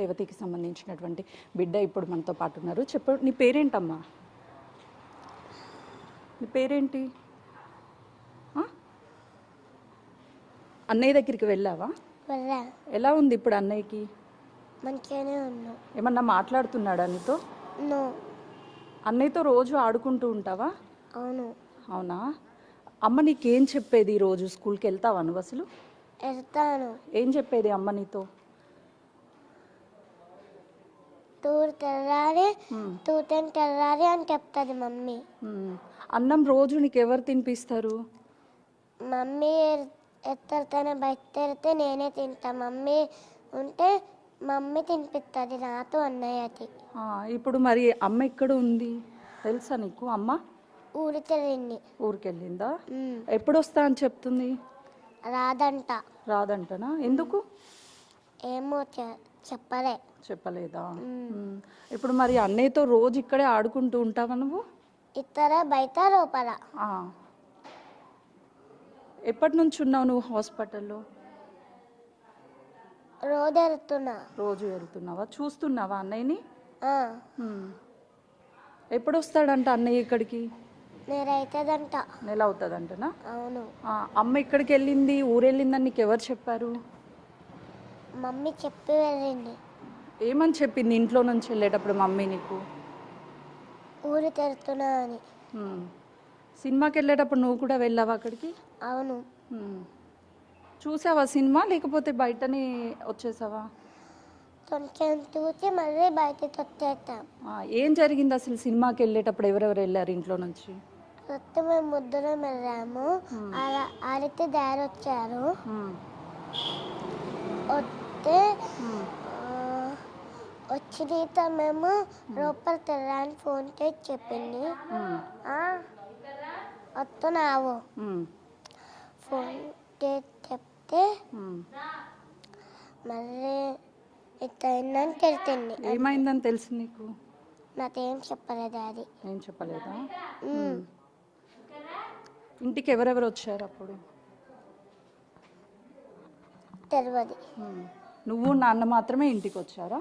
రేవతికి సంబంధించినటువంటి బిడ్డ ఇప్పుడు మనతో పాటు ఉన్నారు. చెప్పు, నీ పేరేంటమ్మా? నీ పేరేంటి? అన్నయ్య దగ్గరికి వెళ్ళావా? ఎలా ఉంది ఇప్పుడు అన్నయ్యకి? మంచిగానే ఉన్నా. ఏమన్నా మాట్లాడుతున్నాడా నీతో? నో. అన్నయ్యతో రోజు ఆడుకుంటూ ఉంటావా? అవును. అవునా? అమ్మ నీకేం చెప్పేది? రోజు స్కూల్కి వెళ్తావా నువ్వు అసలు? వెళ్తాను. ఏం చెప్పేది అమ్మ నీతో? టూర్ తెల్లారి టూటెన్ తెల్లారి అని చెప్తుంది మమ్మీ. అన్నం రోజు నీకు ఎవరు తినిపిస్తారు? మమ్మీ ఎత్తడితేనే బయట తెరితే నేనే తింటా. మమ్మీ ఉంటే మమ్మీ తినిపిస్తుంది నాతో అన్నయ్యకి. ఇప్పుడు మరి అమ్మ ఎక్కడ ఉంది తెలుసా నీకు? అమ్మ ఊరికెళ్ళింది. ఊరికెళ్ళిందా? ఎప్పుడు వస్తా అని చెప్తుంది? రాదంట. రాదంటనా? ఎందుకు? ఏమో చెప్పలేదా? ఇప్పుడు మరి అన్నయ్యతో రోజు ఇక్కడే ఆడుకుంటూ ఉంటావా నువ్వు? ఇతర బయట లోపల. ఎప్పటి నుంచి ఉన్నావు నువ్వు హాస్పిటల్లో? రోజు వెళ్తున్నావా? చూస్తున్నావా అన్నయ్యని? ఎప్పుడు వస్తాడంట అన్నయ్య ఇక్కడికి? నెల అవుతుందంటనా? అవును. అమ్మ ఇక్కడికి వెళ్ళింది, ఊరెళ్ళిందని నీకు ఎవరు చెప్పారు? మమ్మీ చెప్పి వెళ్ళింది. ఏమని చెప్పింది ఇంట్లో నుంచి వెళ్ళేటప్పుడు మమ్మీ నీకు? ఊరు తెరుతున్నా అని. సినిమాకి వెళ్ళేటప్పుడు నువ్వు కూడా వెళ్ళావా అక్కడికి? అవును. చూసావా సినిమా, లేకపోతే బయటనే వచ్చేసావా? కొంచెం చూసి మళ్ళీ బయటకి వచ్చేస్తాం. ఏం జరిగింది అసలు సినిమాకి వెళ్ళేటప్పుడు? ఎవరెవరు వెళ్ళారు ఇంట్లో నుంచి? మేము ముద్దులో వెళ్ళాము. ఆడితే డాడీ వచ్చారు. వస్తే వచ్చినాక మేము లోపల తెల్లని ఫోన్ చేసి చెప్పింది వస్తున్నావు. ఫోన్ చేసి చెప్తే మళ్ళీ ఇట్లయిందని తెలిసింది. ఏమైందని తెలుసు నీకు? నాకేం చెప్పలేదు డాడీ. ఏం చెప్పలేదా? ఇంటికి ఎవరెవరు వచ్చారు అప్పుడు? తెలియదు. నువ్వు నాన్న మాత్రమే ఇంటికి వచ్చారా?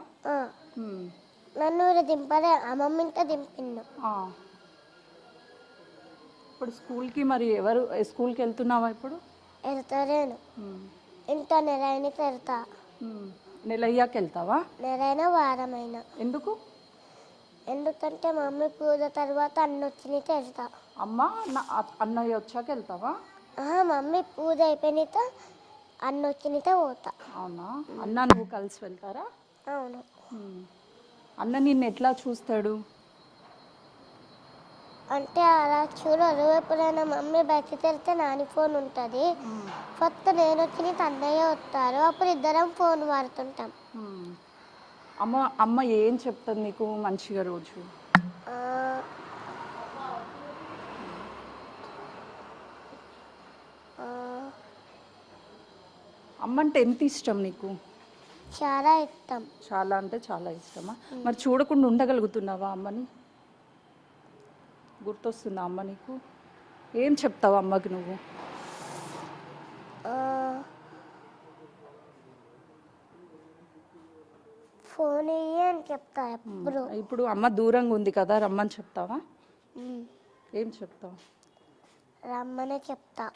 నన్ను దింపలే, అమ్మమ్మ ఇంకా దింపిండు. ఇప్పుడు స్కూల్కి మరి ఎవరు? స్కూల్కి వెళ్తున్నావా ఇప్పుడు? వెళ్తాను. ఇంకా నెల అయినా వెళ్తా. నెల అయ్యాక వెళ్తావా? నెలైనా వారమైనా. ఎందుకు? ఎందుకంటే మమ్మీ పూజ తర్వాత అన్న వచ్చినాక వెళ్తా. అమ్మ అన్నయ్య వచ్చాక వెళ్తావా? మమ్మీ పూజ అయిపోయినాక అన్న వచ్చినాక పోతా. అవునా? అన్న నువ్వు కలిసి వెళ్తారా? అవును. అన్న నిన్ను ఎట్లా చూస్తాడు? అంటే అలా చూడరు. ఎప్పుడైనా మమ్మీ బయటకు వెళ్తే నాని ఫోన్ ఉంటుంది. ఫస్ట్ నేను వచ్చి అన్నయ్య వస్తారు. అప్పుడు ఇద్దరం ఫోన్ వాడుతుంటాం. అమ్మ ఏం చెప్తుంది నీకు మంచిగా రోజు? అమ్మ అంటే ఎంత ఇష్టం నీకు? చాలా ఇష్టం. చాలా అంటే చాలా ఇష్టమా? మరి చూడకుండా ఉండగలుగుతున్నావా అమ్మని? గుర్తొస్తుందా అమ్మ నీకు? ఏం చెప్తావు అమ్మకి నువ్వు? ఫోన్ అని చెప్తా ఎప్పుడు. ఇప్పుడు అమ్మ దూరంగా ఉంది కదా, రమ్మని చెప్తావా? ఏం చెప్తావు? రమ్మనే చెప్తా.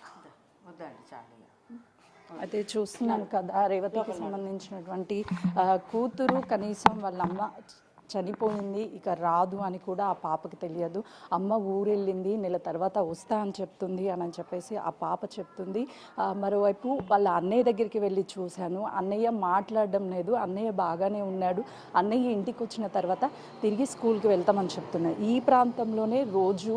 అయితే చూస్తున్నాం కదా, రేవతికి సంబంధించినటువంటి కూతురు కనీసం వాళ్ళ అమ్మ చనిపోయింది, ఇక రాదు అని కూడా ఆ పాపకి తెలియదు. అమ్మ ఊరెళ్ళింది, నెల తర్వాత వస్తా అని చెప్తుంది అని చెప్పేసి ఆ పాప చెప్తుంది. మరోవైపు వాళ్ళ అన్నయ్య దగ్గరికి వెళ్ళి చూశాను, అన్నయ్య మాట్లాడడం లేదు, అన్నయ్య బాగానే ఉన్నాడు, అన్నయ్య ఇంటికి వచ్చిన తర్వాత తిరిగి స్కూల్కి వెళ్తామని చెప్తున్నారు. ఈ ప్రాంతంలోనే రోజు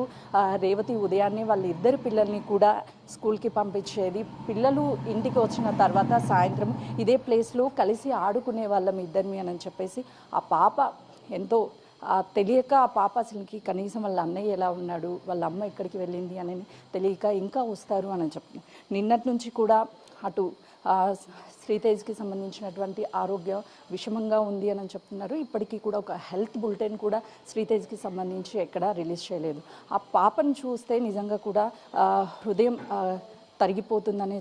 రేవతి ఉదయాన్నే వాళ్ళ ఇద్దరు పిల్లల్ని కూడా స్కూల్కి పంపించేది. పిల్లలు ఇంటికి వచ్చిన తర్వాత సాయంత్రం ఇదే ప్లేస్లో కలిసి ఆడుకునే వాళ్ళం ఇద్దరిని అని చెప్పేసి ఆ పాప ఎంతో తెలియక ఆ పాప అసలుకి కనీసం వాళ్ళ అన్నయ్య ఎలా ఉన్నాడు, వాళ్ళ అమ్మ ఎక్కడికి వెళ్ళింది అని తెలియక ఇంకా వస్తారు అని చెప్తున్నారు. నిన్నటి నుంచి కూడా అటు శ్రీతేజ్కి సంబంధించినటువంటి ఆరోగ్య విషమంగా ఉంది అని చెప్తున్నారు. ఇప్పటికీ కూడా ఒక హెల్త్ బులెటిన్ కూడా శ్రీతేజ్కి సంబంధించి ఎక్కడా రిలీజ్ చేయలేదు. ఆ పాపను చూస్తే నిజంగా కూడా హృదయం తరిగిపోతుందనే